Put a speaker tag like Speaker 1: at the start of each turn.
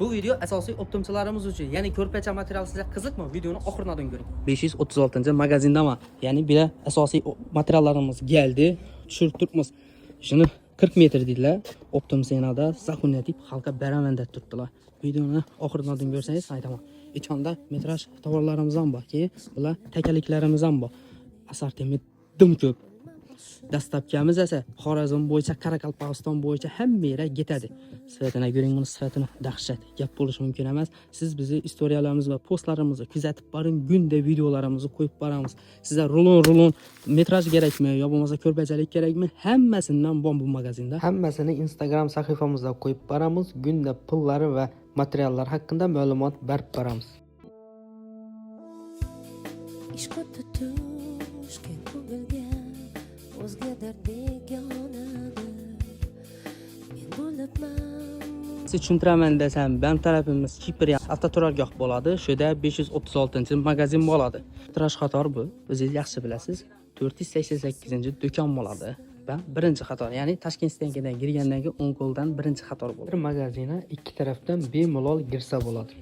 Speaker 1: Bu video asosiy o'qituvchilarimiz uchun, ya'ni ko'rpacha material sizga qiziqmi? Videoni oxiridan ko'ring. 536-magazindaman. Ya'ni bu asosiy materiallarimiz geldi. Tushirib turibmiz. Shuni 40 metr deydilar. Optim senada Saxunya deb halqa baramanda turibdilar. Videoni oxiridan ko'rsangiz aytaman. Ichonda metraj tovarlarimiz ham bor. Keyin bular takaliklarimiz ham bor. Assortiment dim ko'p. Dastlabkamiz esa Xorazm bo'yicha, Qoraqalpog'iston bo'yicha hamma yerga yetadi. Sifatini ko'ring, buni sifatini dahshat. Gap bo'lishi mumkin emas. Siz bizni istoriyalarimiz va postlarimizni kuzatib boring, gunda videolarimizni qo'yib boramiz. Sizga rulon metraj kerakmi, yo bo'lmasa ko'rpachalik kerakmi? Hammasidan bor bu magazinda. Hammasini Instagram sahifamizda qo'yib boramiz. Gunda pullari va materiallar haqida ma'lumot berib boramiz.
Speaker 2: Ishqqa tutishgan ko'ngilga o'zga dard begonadir. Men bo'libman.
Speaker 1: Siz tushuntiraman desam, ben tarafimiz Kipr avtoturargoh bo'ladi. Shunda 536-magazin bo'ladi. Tirash qator bu. O'zingiz yaxshi bilasiz. 488-do'kon bo'ladi. Ben birinchi qator, ya'ni Toshkent stenkidan kirgandan keyin 10 qo'ldan birinchi qator bo'ladi. Bir magazina ikki tarafdan bemalol girsa bo'ladi.